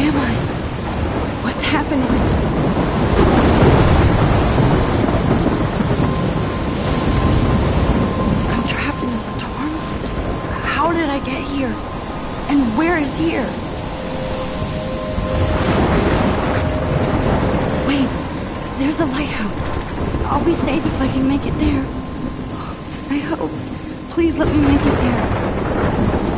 am I? What's happening? I'm trapped in a storm? How did I get here? And where is here? Wait, there's the lighthouse. I'll be safe if I can make it there. I hope. Please let me make it there.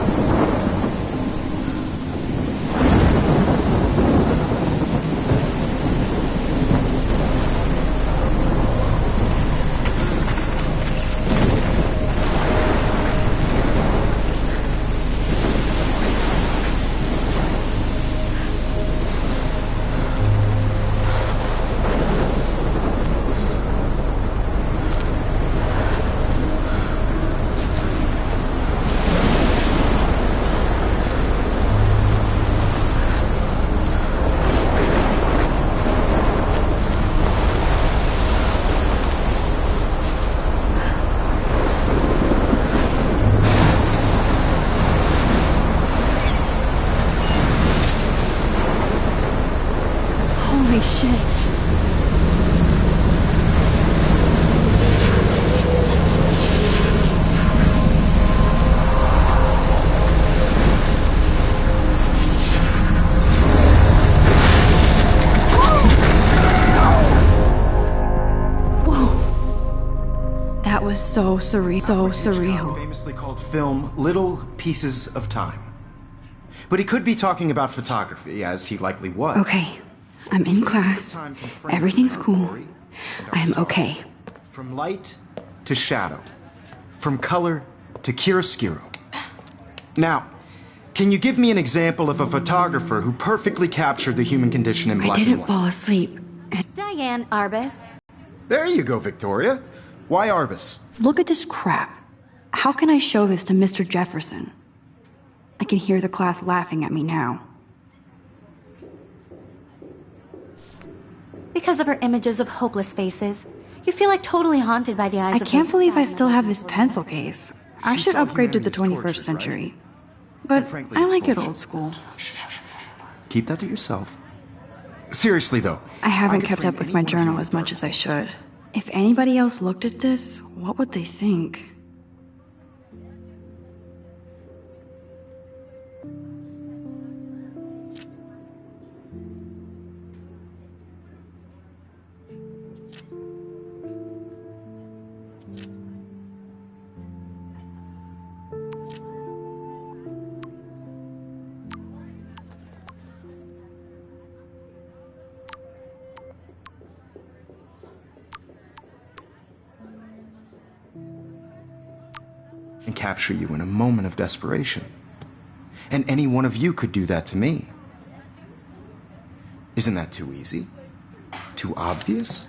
Holy shit. Whoa. That was so surreal. So surreal. Famously called film Little Pieces of Time. But he could be talking about photography, as he likely was. Okay. I'm in class. Everything's cool. I am okay. From light to shadow. From color to chiaroscuro. Now, can you give me an example of a photographer who perfectly captured the human condition in black and white? I didn't fall asleep. Diane Arbus. There you go, Victoria. Why Arbus? Look at this crap. How can I show this to Mr. Jefferson? I can hear the class laughing at me now. Because of her images of hopeless faces, you feel like totally haunted by the eyes I of can't those believe I sad still have ones. this pencil case. I She should saw upgrade to the humanity as 21st tortured, century. right? But And frankly, I it's like it bullshit. old school. Keep that to yourself. Seriously, though. I haven't could kept frame up with any my one of you journal in as much dark as I should. If anybody else looked at this, what would they think? And capture you in a moment of desperation. And any one of you could do that to me. Isn't that too easy? Too obvious?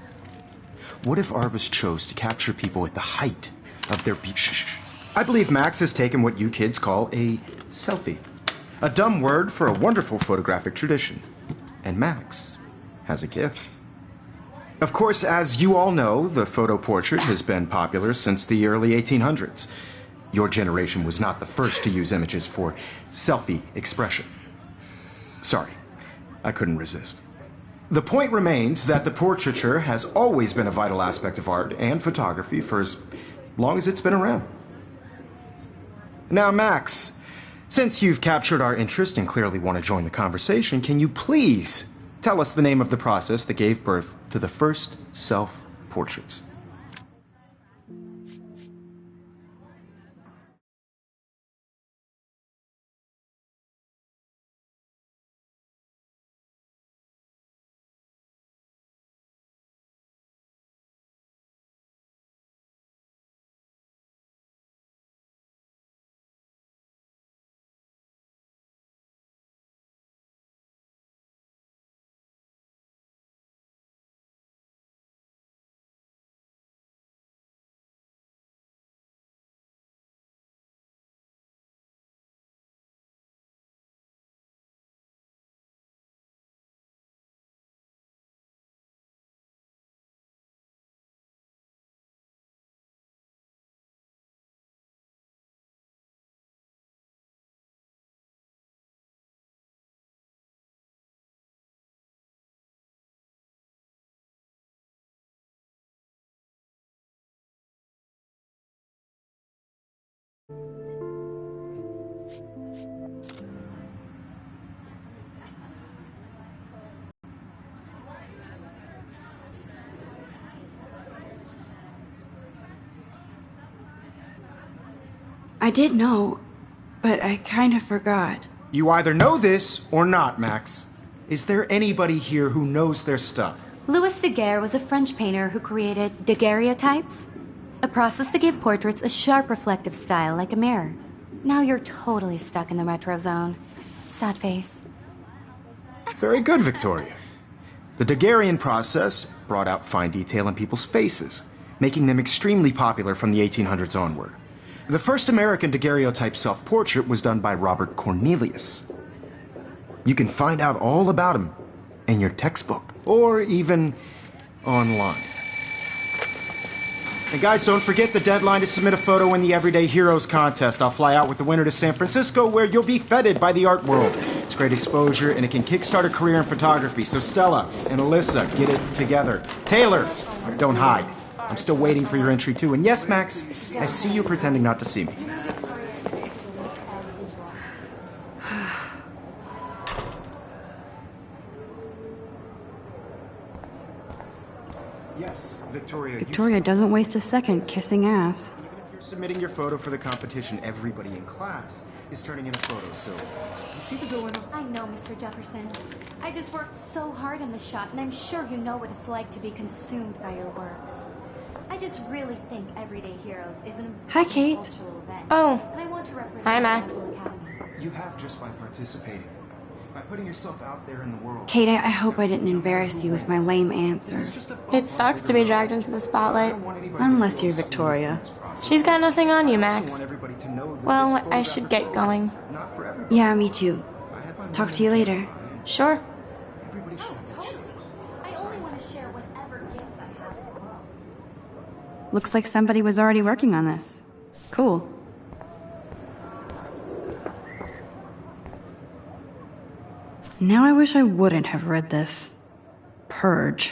What if Arbus chose to capture people at the height of their Shh. I believe Max has taken what you kids call a selfie. A dumb word for a wonderful photographic tradition. And Max has a gift. Of course, as you all know, the photo portrait has been popular since the early 1800s. Your generation was not the first to use images for selfie expression. Sorry, I couldn't resist. The point remains that the portraiture has always been a vital aspect of art and photography for as long as it's been around. Now, Max, since you've captured our interest and clearly want to join the conversation, can you please tell us the name of the process that gave birth to the first self-portraits? I did know, but I kind of forgot. You either know this or not, Max. Is there anybody here who knows their stuff? Louis Daguerre was a French painter who created daguerreotypes, a process that gave portraits a sharp reflective style like a mirror. Now you're totally stuck in the retro zone. Sad face. Very good, Victoria. The Daguerrean process brought out fine detail in people's faces, making them extremely popular from the 1800s onward. The first American daguerreotype self-portrait was done by Robert Cornelius. You can find out all about him in your textbook, or even online. And guys, don't forget the deadline to submit a photo in the Everyday Heroes contest. I'll fly out with the winner to San Francisco, where you'll be feted by the art world. It's great exposure, and it can kickstart a career in photography. So Stella and Alyssa, get it together. Taylor, don't hide. I'm still waiting for your entry, too. And yes, Max, I see you pretending not to see me. Yes, Victoria. Victoria doesn't waste a second kissing ass. Even if you're submitting your photo for the competition, everybody in class is turning in a photo, so you see the dilemma? I know, Mr. Jefferson. I just worked so hard on the shot, and I'm sure you know what it's like to be consumed by your work. I just really think Everyday Heroes is an Hi, important Kate. cultural event. Oh. And I want to represent Hi, the Max. Naval Academy. You have just by participating. By putting yourself out there in the world. Kate, I hope I didn't embarrass you with my lame answer. It sucks to be dragged into the spotlight. Unless you're Victoria. She's got nothing on you, Max. Well, I should get going. Yeah, me too. Talk to you later. Sure. I only want to share whatever gifts I have in the world. Looks like somebody was already working on this. Cool. Now I wish I wouldn't have read this. Purge.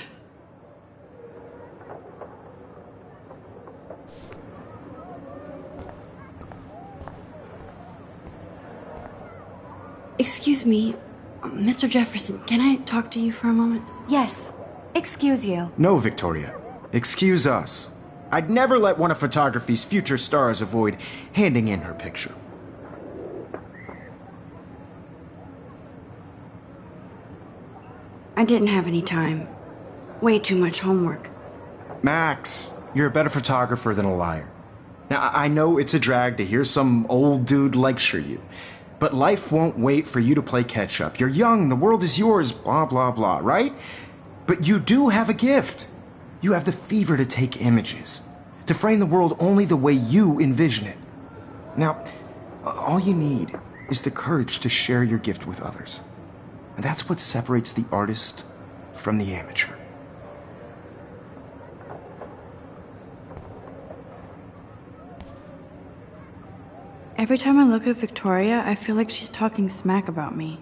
Excuse me, Mr. Jefferson, can I talk to you for a moment? Yes. Excuse you. No, Victoria. Excuse us. I'd never let one of photography's future stars avoid handing in her picture. I didn't have any time. Way too much homework. Max, you're a better photographer than a liar. Now, I know it's a drag to hear some old dude lecture you, but life won't wait for you to play catch up. You're young, the world is yours, blah, blah, blah, right? But you do have a gift. You have the fever to take images, to frame the world only the way you envision it. Now, all you need is the courage to share your gift with others. And that's what separates the artist from the amateur. Every time I look at Victoria, I feel like she's talking smack about me.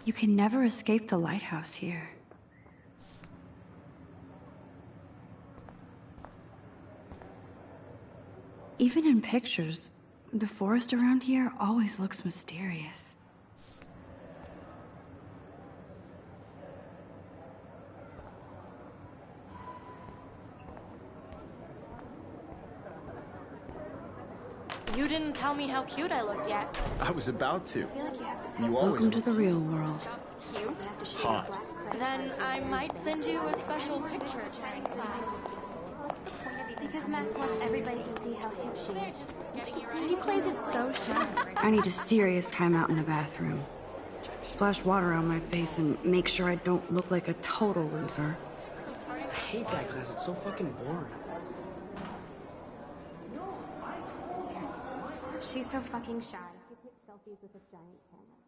You can never escape the lighthouse here. Even in pictures, the forest around here always looks mysterious. You didn't tell me how cute I looked yet. I was about to. You always Welcome to look the real world. Just cute. hot. Then I might send you a special picture. Because Max wants everybody to see how hip she is. And he plays it so shy. I need a serious timeout in the bathroom. Splash water on my face and make sure I don't look like a total loser. I hate that class. It's so fucking boring. She's so fucking shy. She takes selfies with a giant camera.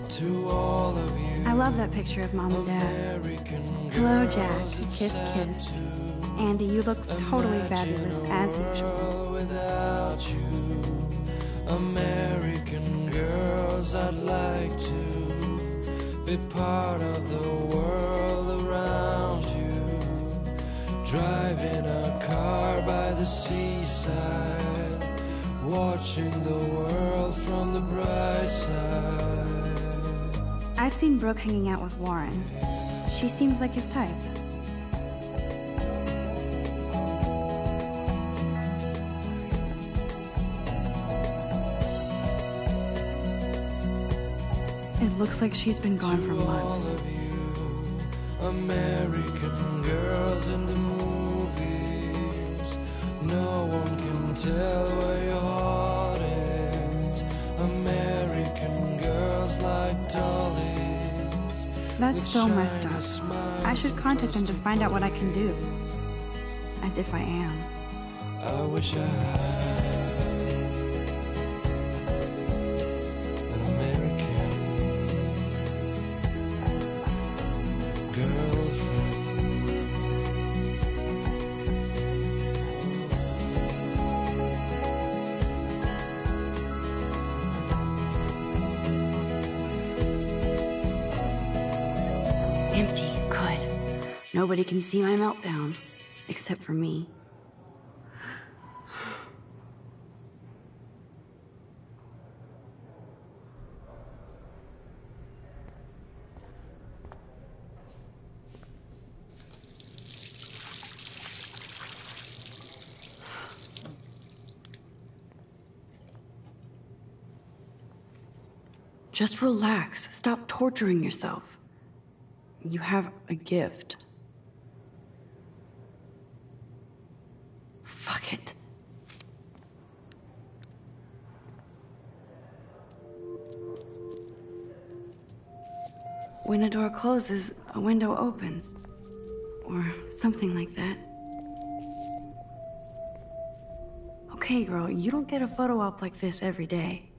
To all of you, I love that picture of Mom and Dad. Hello, Jack. Kiss, kiss. Andy, you look totally fabulous, as usual. Without you, American girls, I'd like to be part of the world around you. Driving a car by the seaside, watching the world from the bright side. I've seen Brooke hanging out with Warren. She seems like his type. It looks like she's been gone for months. American girls in the movies, no one can tell where your heart is. American girls like dollies. That's so messed up. I should contact them to find out what I can do. As if I am. I wish I had an American girlfriend. Empty. Good. Nobody can see my meltdown. Except for me. Just relax. Stop torturing yourself. You have a gift. Fuck it. When a door closes, a window opens. Or something like that. Okay, girl, you don't get a photo op like this every day.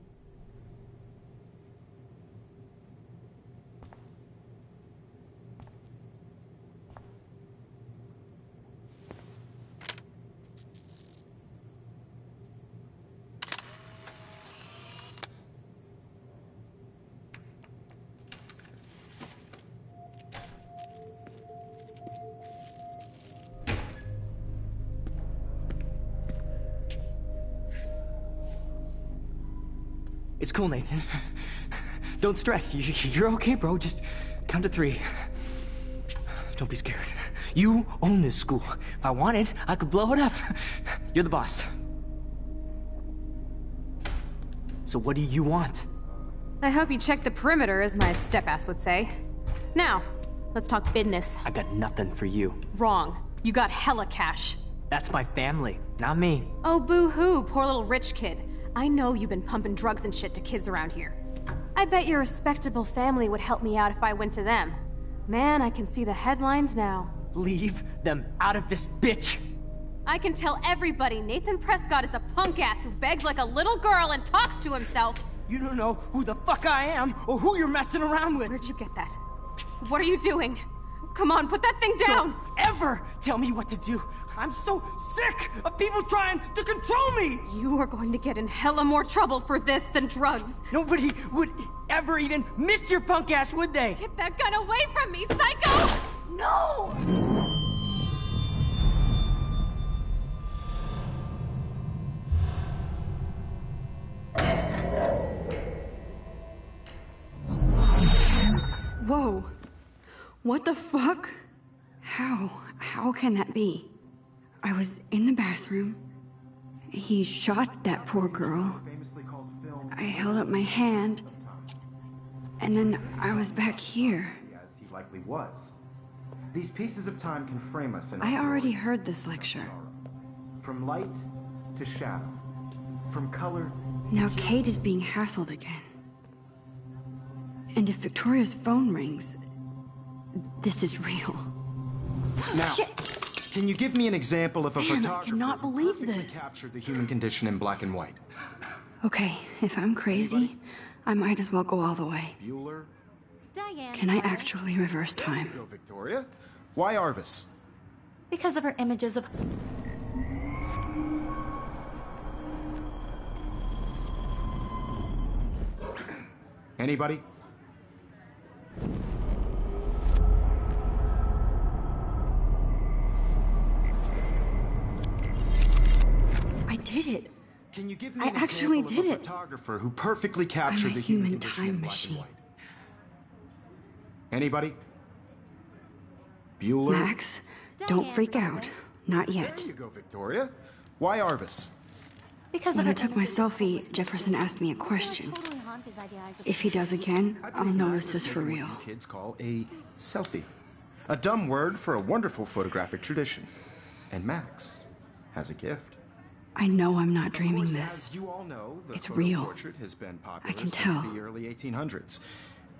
It's cool, Nathan. Don't stress. You're okay, bro. Just count to 3. Don't be scared. You own this school. If I wanted, I could blow it up. You're the boss. So what do you want? I hope you checked the perimeter, as my step-ass would say. Now, let's talk business. I got nothing for you. Wrong. You got hella cash. That's my family, not me. Oh, boo-hoo, poor little rich kid. I know you've been pumping drugs and shit to kids around here. I bet your respectable family would help me out if I went to them. Man, I can see the headlines now. Leave them out of this bitch! I can tell everybody Nathan Prescott is a punk ass who begs like a little girl and talks to himself. You don't know who the fuck I am or who you're messing around with. Where'd you get that? What are you doing? Come on, put that thing down! Don't ever tell me what to do! I'm so sick of people trying to control me! You are going to get in hella more trouble for this than drugs. Nobody would ever even miss your punk ass, would they? Get that gun away from me, psycho! No! Whoa. What the fuck? How can that be? I was in the bathroom. He shot that poor girl. I held up my hand. And then I was back here. As he likely was. These pieces of time can frame us in I our already glory heard this lecture. and sorrow. From light to shadow. From color. Now Kate is being hassled again. And if Victoria's phone rings, this is real. Now, Shit! can you give me an example of a Man, I photographer cannot who believe perfectly this. captured the human condition in black and white? Okay, if I'm crazy, I might as well go all the way. Bueller? Diane. Can I actually reverse time? Go, Victoria. Why Arbus? Because of her images of. Anybody? I did it. Can you give me I an actually example did of a it. photographer who perfectly captured I'm a the human human condition in time black machine. and white? Anybody? Bueller? Max, don't Diane freak out. Roberts. Not There yet. you go, Victoria. Why Arbus? Because When of I her took my images of selfie, hopeless Jefferson asked me a people. question. They're totally haunted by the eyes of If he does again, I I'll believe know Max this is is for taking real. what you kids call a selfie. A dumb word for a wonderful photographic tradition. And Max has a gift. I know I'm not Of dreaming course, this. as you all know, the It's photo real. portrait has been popular I can since tell. the early 1800s.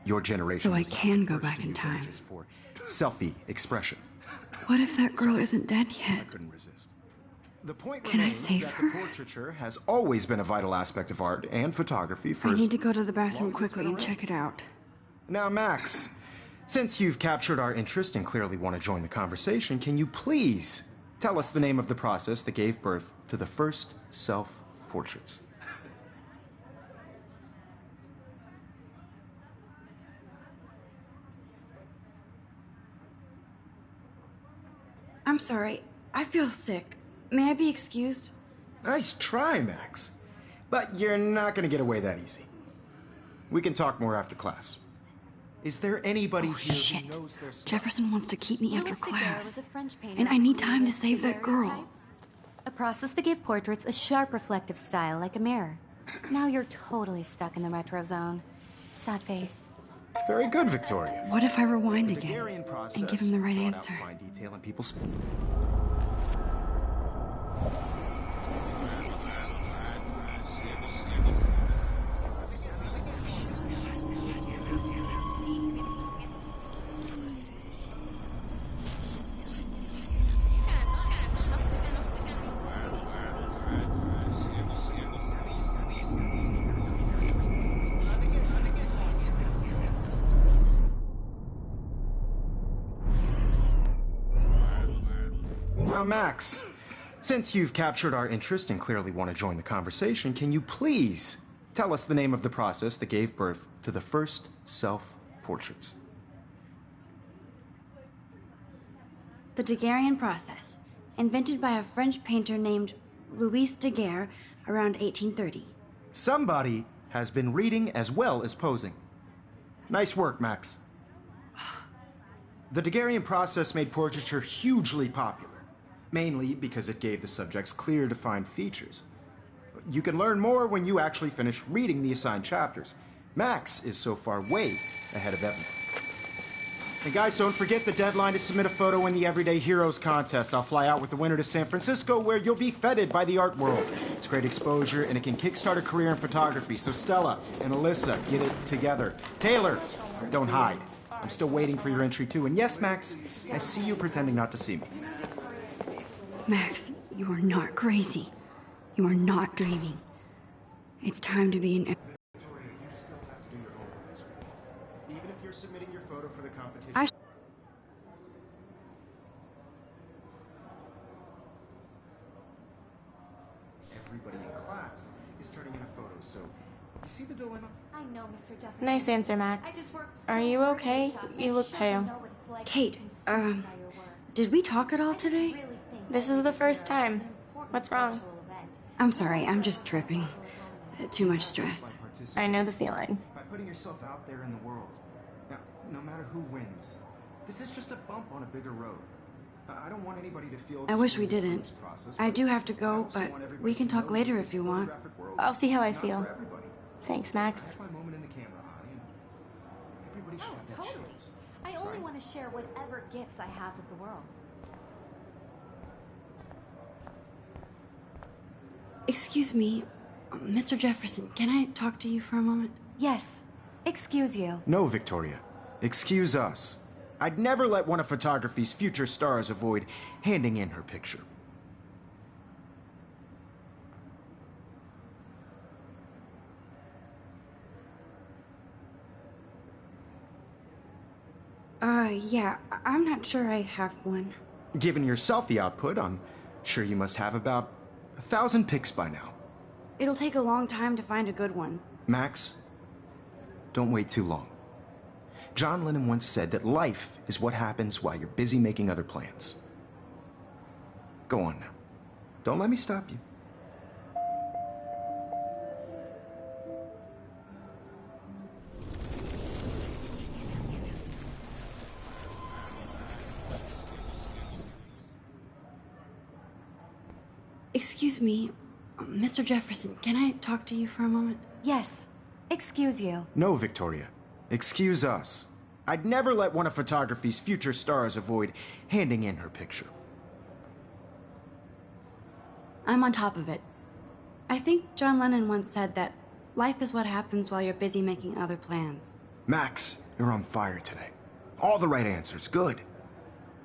Your generation So I was the can go first back to in use time. images for selfie expression. What if that girl isn't dead I yet? couldn't resist. The point Can I remains save that her? the portraiture has always been a vital aspect of art and photography for I as need to go to the long bathroom as it's quickly been and around. check it out. Now, Max, since you've captured our interest and clearly want to join the conversation, can you please tell us the name of the process that gave birth to the first self-portraits? I'm sorry. I feel sick. May I be excused? Nice try, Max. But you're not going to get away that easy. We can talk more after class. Is there anybody here Shit. who knows their stuff? Jefferson wants to keep me after Louis Daguerre class. was a French painter And I who need time to created save that girl. daguerreotypes, a process that gave portraits a sharp reflective style like a mirror. Now you're totally stuck in the retro zone. Sad face. Very good, Victoria. What if I rewind The again Daguerrean process and give him the right brought out answer? fine detail in people's. Now, Max, since you've captured our interest and clearly want to join the conversation, can you please tell us the name of the process that gave birth to the first self-portraits? The Daguerrean process, invented by a French painter named Louis Daguerre around 1830. Somebody has been reading as well as posing. Nice work, Max. The Daguerrean process made portraiture hugely popular, mainly because it gave the subjects clear, defined features. You can learn more when you actually finish reading the assigned chapters. Max is so far way ahead of Evan. And guys, don't forget the deadline to submit a photo in the Everyday Heroes contest. I'll fly out with the winner to San Francisco, where you'll be feted by the art world. It's great exposure, and it can kickstart a career in photography. So Stella and Alyssa, get it together. Taylor, don't hide. I'm still waiting for your entry too. And yes, Max, I see you pretending not to see me. Max, you are not crazy. You are not dreaming. It's time to be an. Victoria, you still have to do your homework this week. Even if you're submitting your photo for the competition. Everybody in class is turning in a photo, so you see the dilemma? I know, Mr. Jefferson. Nice answer, Max. I just worked Are so you hard okay? in the shop, and You I'm look sure pale. know what it's like Kate, to be consumed by your work. Did we talk at all today? Really think This that is the Daguerre first is time. an important What's wrong? cultural event. I'm sorry, I'm just tripping. Too much stress. I know the feeling. By putting yourself out there in the world. Now, no matter who wins, this is just a bump on a bigger road. I don't want anybody to feel I wish we excluded from didn't. this process, I but do have to I go, also but want everybody we can to talk know later that if this you want. photographic world I'll see how I is not feel. for everybody. Thanks, Max. I have my moment in the camera eye, and everybody should have that chance. I only only want to share whatever gifts I have with the world. Excuse me, Mr. Jefferson, can I talk to you for a moment? Yes. Excuse you. No, Victoria. Excuse us. I'd never let one of photography's future stars avoid handing in her picture. Yeah, I'm not sure I have one. Given your selfie output, I'm sure you must have about 1,000 pics by now. It'll take a long time to find a good one. Max, don't wait too long. John Lennon once said that life is what happens while you're busy making other plans. Go on now. Don't let me stop you. Excuse me, Mr. Jefferson, can I talk to you for a moment? Yes. Excuse you. No, Victoria. Excuse us. I'd never let one of photography's future stars avoid handing in her picture. I'm on top of it. I think John Lennon once said that life is what happens while you're busy making other plans. Max, you're on fire today. All the right answers. Good.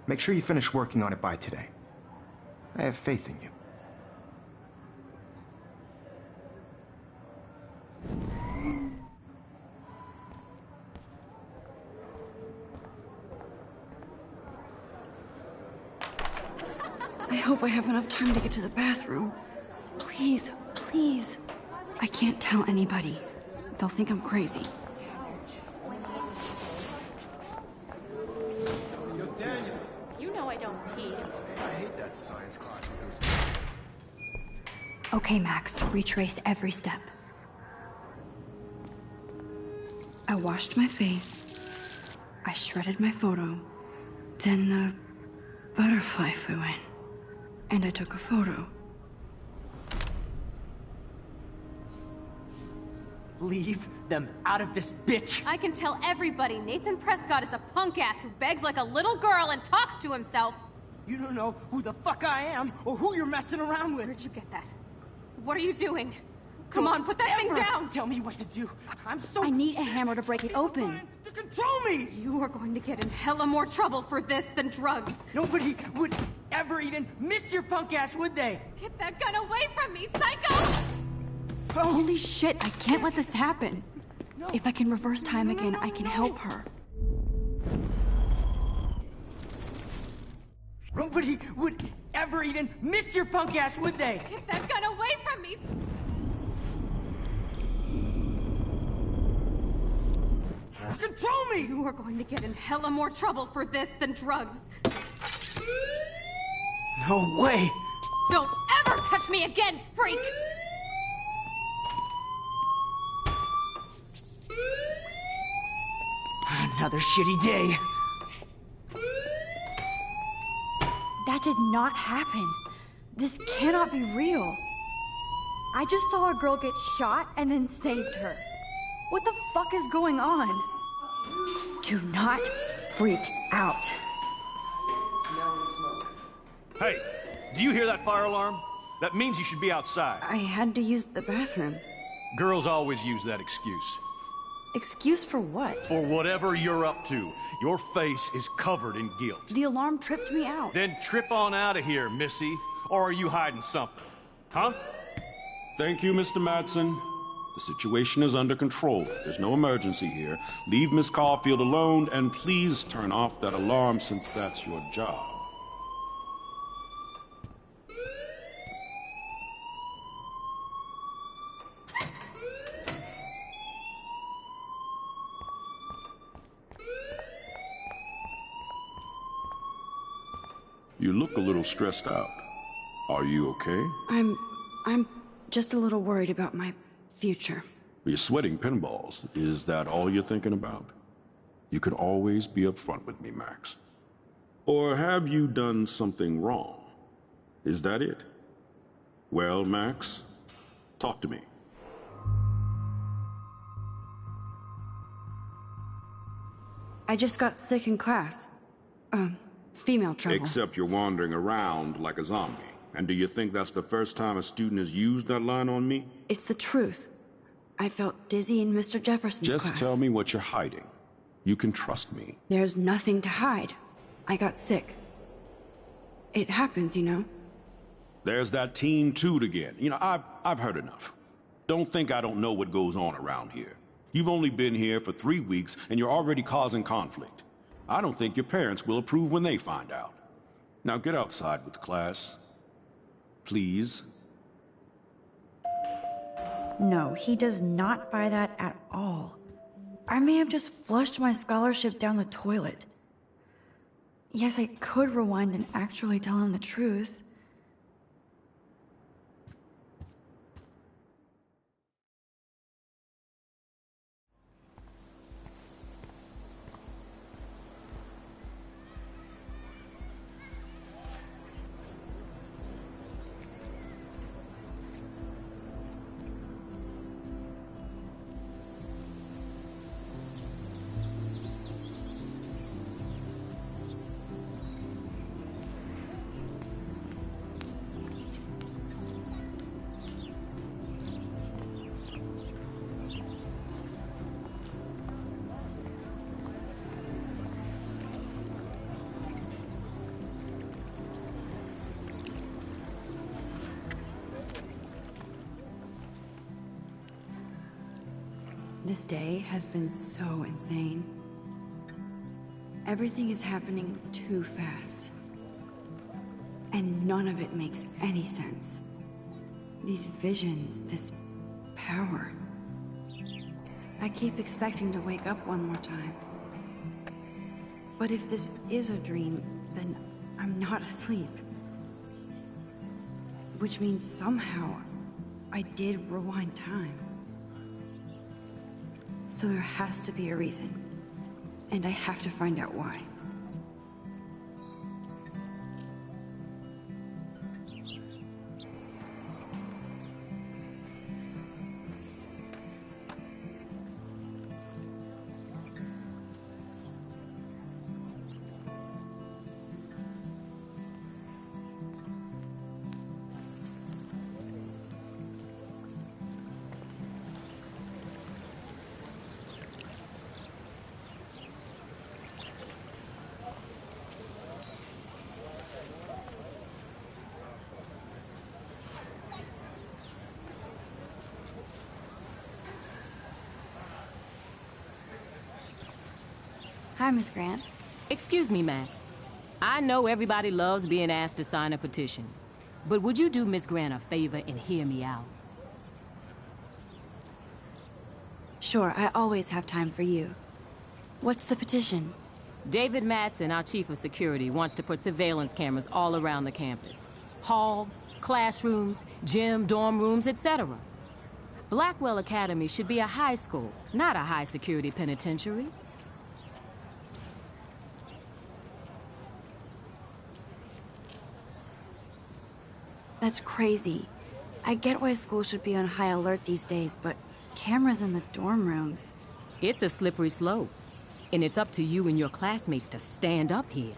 Make sure you finish working on it by today. I have faith in you. I hope I have enough time to get to the bathroom. Please, please. I can't tell anybody. They'll think I'm crazy. You know I don't tease. I hate that science class with those... Okay, Max, retrace every step. I washed my face. I shredded my photo. Then the butterfly flew in. And I took a photo. Leave them out of this bitch! I can tell everybody Nathan Prescott is a punk ass who begs like a little girl and talks to himself. You don't know who the fuck I am or who you're messing around with. Where'd you get that? What are you doing? Come on, put that thing down! Tell me what to do. I'm so... I need a hammer to break it open. To control me! You are going to get in hella more trouble for this than drugs. Nobody would ever even miss your punk ass, would they? Get that gun away from me, psycho! Holy shit, I can't let this happen. If I can reverse time again, I can help her. Nobody would ever even miss your punk ass, would they? Get that gun away from me! Control me! You are going to get in hella more trouble for this than drugs. No way! Don't ever touch me again, freak! Another shitty day. That did not happen. This cannot be real. I just saw a girl get shot and then saved her. What the fuck is going on? Do not freak out. Hey, do you hear that fire alarm? That means you should be outside. I had to use the bathroom. Girls always use that excuse. Excuse for what? For whatever you're up to. Your face is covered in guilt. The alarm tripped me out. Then trip on out of here, Missy. Or are you hiding something? Huh? Thank you, Mr. Madsen. The situation is under control. There's no emergency here. Leave Miss Caulfield alone, and please turn off that alarm since that's your job. You look a little stressed out. Are you okay? I'm just a little worried about my future. You're sweating pinballs. Is that all you're thinking about? You can always be upfront with me, Max. Or have you done something wrong? Is that it? Well, Max, talk to me. I just got sick in class. Female trouble. Except you're wandering around like a zombie. And do you think that's the first time a student has used that line on me? It's the truth. I felt dizzy in Mr. Jefferson's class. Just tell me what you're hiding. You can trust me. There's nothing to hide. I got sick. It happens, you know. There's that teen toot again. You know, I've heard enough. Don't think I don't know what goes on around here. You've only been here for 3 weeks, and you're already causing conflict. I don't think your parents will approve when they find out. Now get outside with class. Please. No, he does not buy that at all. I may have just flushed my scholarship down the toilet. Yes, I could rewind and actually tell him the truth. This day has been so insane. Everything is happening too fast. And none of it makes any sense. These visions, this power. I keep expecting to wake up one more time. But if this is a dream, then I'm not asleep. Which means somehow I did rewind time. So there has to be a reason. And I have to find out why. Hi, Miss Grant. Excuse me, Max. I know everybody loves being asked to sign a petition, but would you do Miss Grant a favor and hear me out? Sure, I always have time for you. What's the petition? David Madsen, our chief of security, wants to put surveillance cameras all around the campus. Halls, classrooms, gym, dorm rooms, etc. Blackwell Academy should be a high school, not a high-security penitentiary. That's crazy. I get why school should be on high alert these days, but cameras in the dorm rooms... It's a slippery slope, and it's up to you and your classmates to stand up here.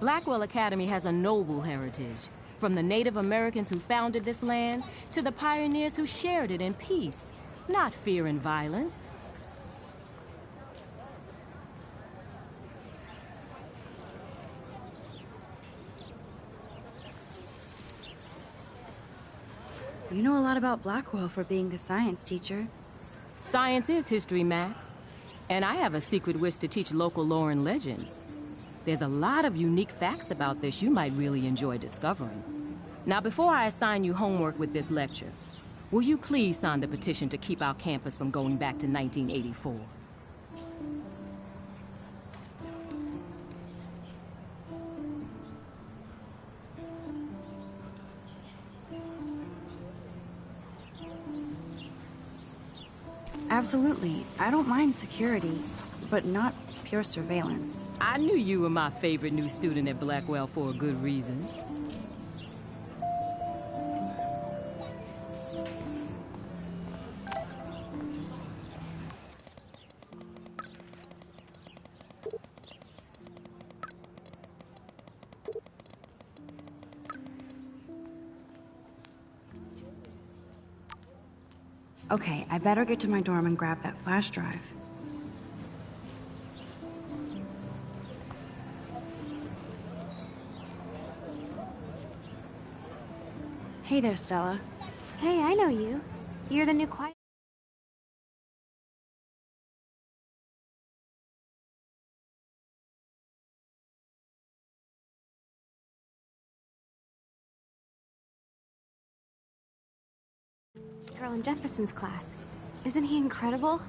Blackwell Academy has a noble heritage, from the Native Americans who founded this land to the pioneers who shared it in peace, not fear and violence. You know a lot about Blackwell for being the science teacher. Science is history, Max. And I have a secret wish to teach local lore and legends. There's a lot of unique facts about this you might really enjoy discovering. Now, before I assign you homework with this lecture, will you please sign the petition to keep our campus from going back to 1984? Absolutely. I don't mind security, but not pure surveillance. I knew you were my favorite new student at Blackwell for a good reason. Okay, I better get to my dorm and grab that flash drive. Hey there, Stella. Hey, I know you. You're the new quiet... girl in Jefferson's class. Isn't he incredible?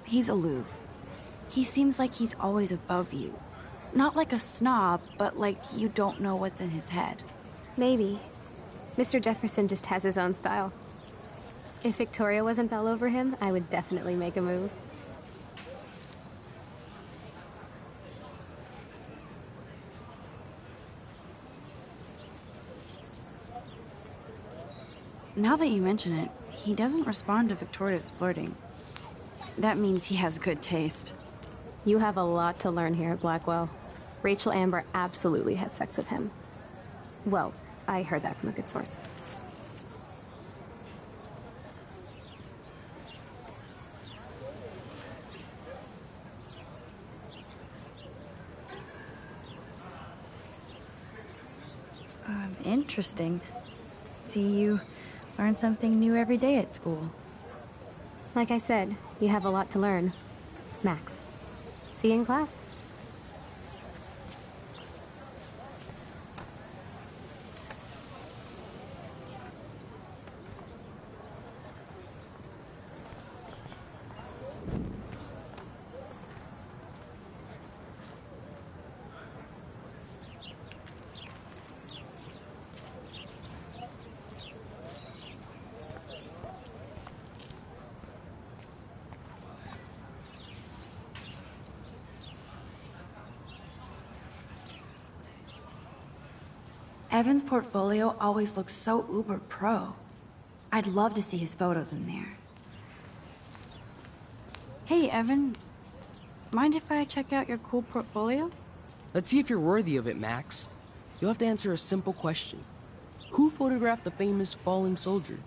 He's aloof. He seems like he's always above you. Not like a snob, but like you don't know what's in his head. Maybe. Mr. Jefferson just has his own style. If Victoria wasn't all over him, I would definitely make a move. Now that you mention it, he doesn't respond to Victoria's flirting. That means he has good taste. You have a lot to learn here at Blackwell. Rachel Amber absolutely had sex with him. Well, I heard that from a good source. Interesting. See, you learn something new every day at school. Like I said, you have a lot to learn. Max. See you in class. Evan's portfolio always looks so uber pro. I'd love to see his photos in there. Hey, Evan. Mind if I check out your cool portfolio? Let's see if you're worthy of it, Max. You'll have to answer a simple question. Who photographed the famous falling soldier?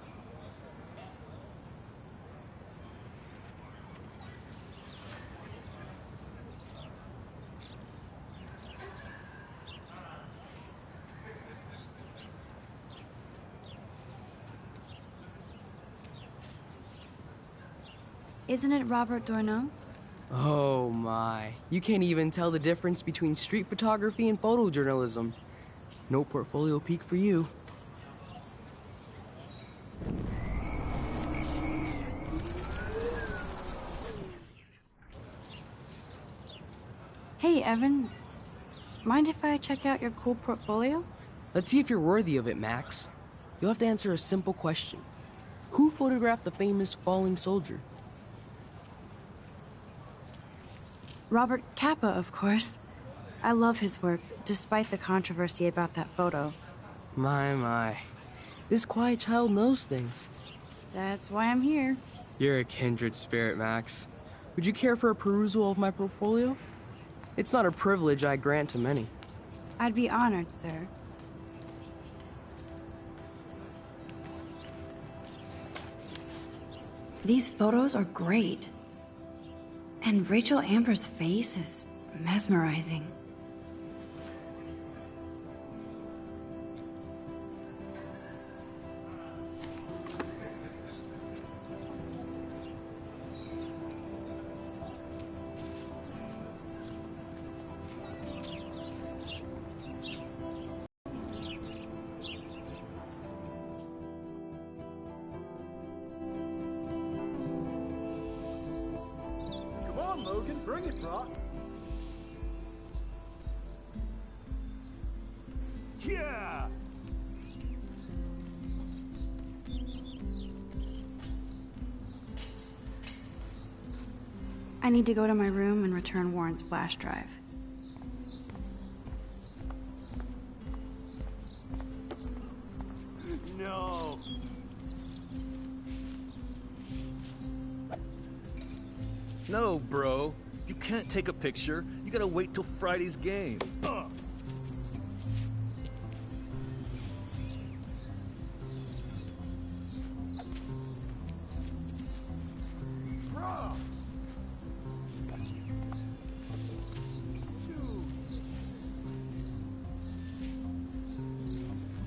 Isn't it Robert Doisneau? Oh my. You can't even tell the difference between street photography and photojournalism. No portfolio peek for you. Hey, Evan. Mind if I check out your cool portfolio? Let's see if you're worthy of it, Max. You'll have to answer a simple question. Who photographed the famous falling soldier? Robert Capa, of course. I love his work, despite the controversy about that photo. My. This quiet child knows things. That's why I'm here. You're a kindred spirit, Max. Would you care for a perusal of my portfolio? It's not a privilege I grant to many. I'd be honored, sir. These photos are great. And Rachel Amber's face is mesmerizing. Logan, bring it, bro. Yeah! I need to go to my room and return Warren's flash drive. No. No, bro. You can't take a picture. You gotta wait till Friday's game.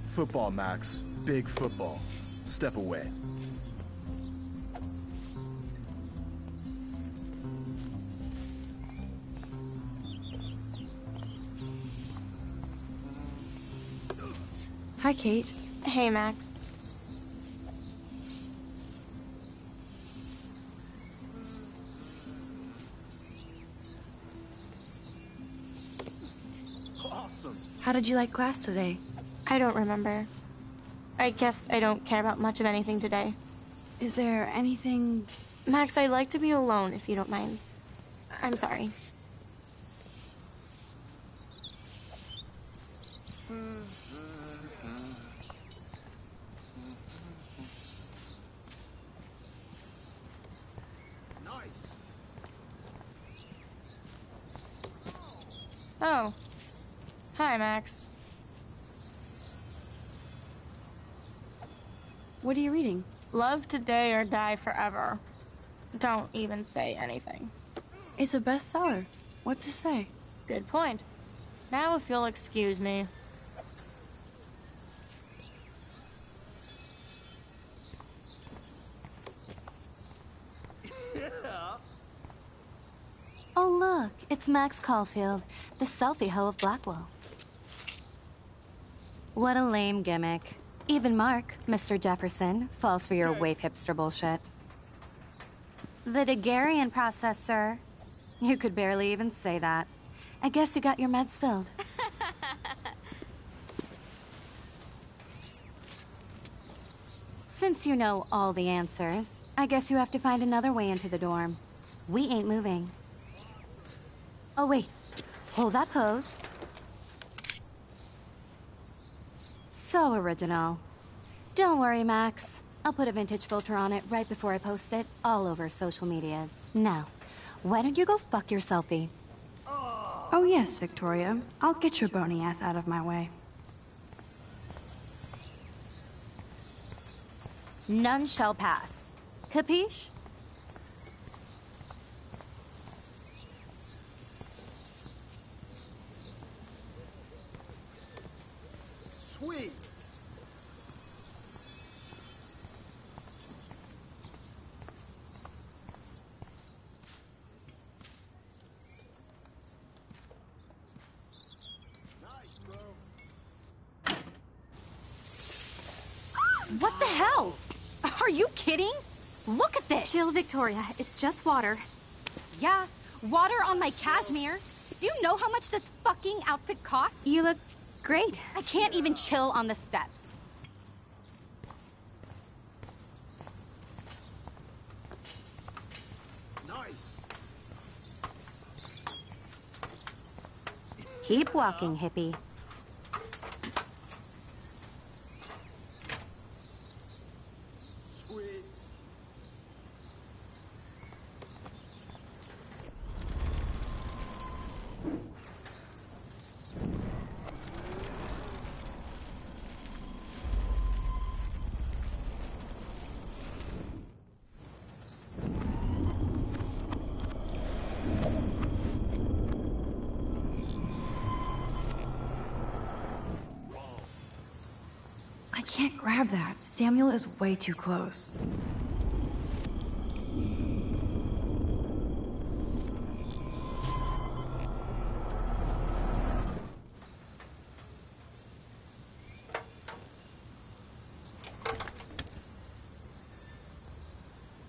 Football, Max. Big football. Step away. Hi, Kate. Hey, Max. Awesome. How did you like class today? I don't remember. I guess I don't care about much of anything today. Is there anything... Max, I'd like to be alone if you don't mind. I'm sorry. Oh. Hi, Max. What are you reading? Love Today or Die Forever. Don't even say anything. It's a bestseller. What to say? Good point. Now if you'll excuse me. Oh, look, it's Max Caulfield, the selfie hoe of Blackwell. What a lame gimmick. Even Mark, Mr. Jefferson, falls for your wave hipster bullshit. The Daguerrean process, sir. You could barely even say that. I guess you got your meds filled. Since you know all the answers, I guess you have to find another way into the dorm. We ain't moving. Oh, wait. Hold that pose. So original. Don't worry, Max. I'll put a vintage filter on it right before I post it all over social medias. Now, why don't you go fuck your selfie? Oh yes, Victoria. I'll get your bony ass out of my way. None shall pass. Capiche? Sweet. What the hell? Are you kidding? Look at this! Chill, Victoria. It's just water. Yeah, water on my cashmere. Do you know how much this fucking outfit costs? You look great. I can't even chill on the steps. Nice. Keep walking, hippie. Sweet. I can't grab that. Samuel is way too close.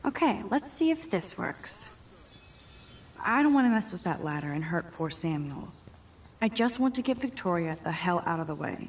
Okay, let's see if this works. I don't want to mess with that ladder and hurt poor Samuel. I just want to get Victoria the hell out of the way.